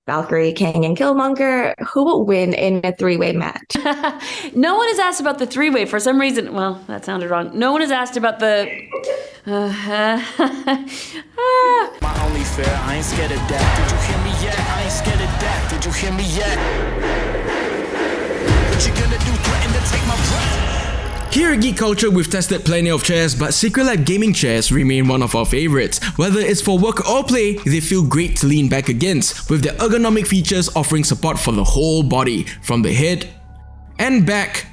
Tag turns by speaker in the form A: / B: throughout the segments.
A: Valkyrie, Kang, and Killmonger, who would win in a three-way match?
B: No one has asked about the three-way for some reason. Well, that sounded wrong. No one has asked about the...
C: My only fear, I ain't scared of death. Did you hear me yet? I ain't scared of death. Did you hear me yet? What you gonna do? Threaten to take my breath?
D: Here at Geek Culture, we've tested plenty of chairs, but Secret Lab gaming chairs remain one of our favorites. Whether it's for work or play, they feel great to lean back against, with their ergonomic features offering support for the whole body, from the head and back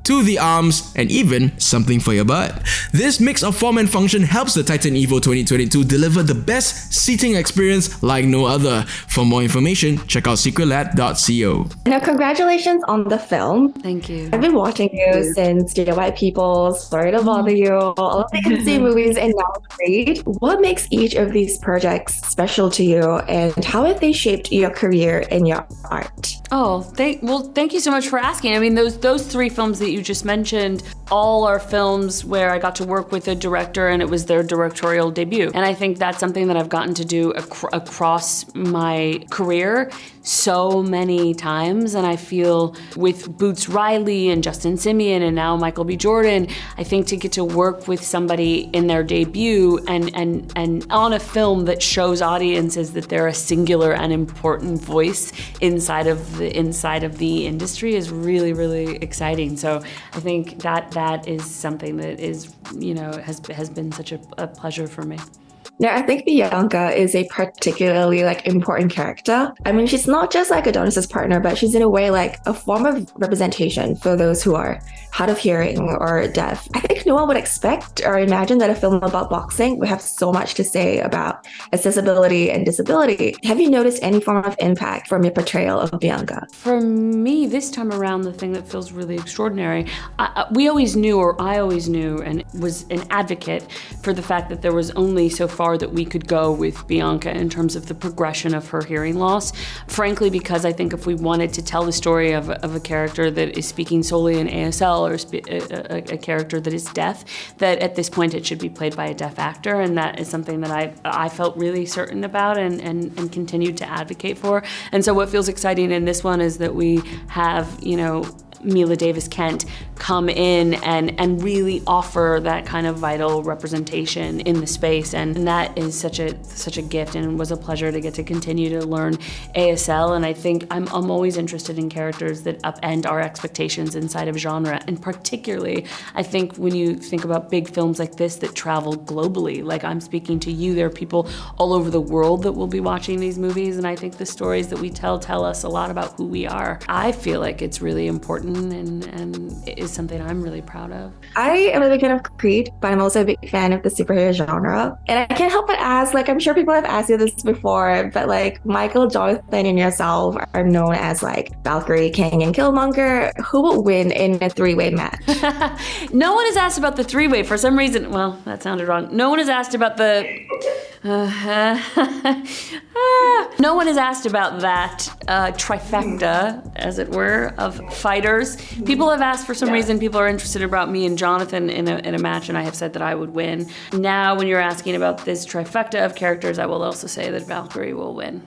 D: to the arms, and even something for your butt. This mix of form and function helps the Titan Evo 2022 deliver the best seating experience like no other. For more information, check out secretlab.co.
A: Now, congratulations on the film.
B: Thank you.
A: I've been watching you since Dear White People, Sorry to Bother You, all of the insane movies, and now Creed. What makes each of these projects special to you, and how have they shaped your career and your art?
B: Oh, thank you so much for asking. I mean, those three films that you just mentioned all are films where I got to work with a director and it was their directorial debut. And I think that's something that I've gotten to do across my career so many times. And I feel with Boots Riley and Justin Simien and now Michael B. Jordan, I think to get to work with somebody in their debut and on a film that shows audiences that they're a singular and important voice inside of the industry is really, really exciting. So I think that is something that is, has been such a pleasure for me.
A: Yeah, I think Bianca is a particularly important character. I mean, she's not just Adonis's partner, but she's in a way a form of representation for those who are hard of hearing or deaf. I think no one would expect or imagine that a film about boxing would have so much to say about accessibility and disability. Have you noticed any form of impact from your portrayal of Bianca?
B: For me, this time around, the thing that feels really extraordinary, I always knew and was an advocate for the fact that there was only so far that we could go with Bianca in terms of the progression of her hearing loss. Frankly, because I think if we wanted to tell the story of a character that is speaking solely in ASL or a character that is deaf, that at this point it should be played by a deaf actor, and that is something that I felt really certain about and continued to advocate for. And so what feels exciting in this one is that we have, Mila Davis Kent come in and really offer that kind of vital representation in the space, and that is such a gift, and was a pleasure to get to continue to learn ASL. And I think I'm always interested in characters that upend our expectations inside of genre, and particularly I think when you think about big films like this that travel globally, like I'm speaking to you, there are people all over the world that will be watching these movies, and I think the stories that we tell us a lot about who we are. I feel like it's really important and it is something I'm really proud of.
A: I am a big fan of Creed, but I'm also a big fan of the superhero genre. And I can't help but ask, I'm sure people have asked you this before, but Michael, Jonathan, and yourself are known as Valkyrie, Kang, and Killmonger. Who would win in a three-way match?
B: No one has asked about the three-way for some reason. Well, that sounded wrong. No one has asked about the... No one has asked about that trifecta, as it were, of fighters. People have asked for some reason. People are interested about me and Jonathan in a match, and I have said that I would win. Now, when you're asking about this trifecta of characters, I will also say that Valkyrie will win.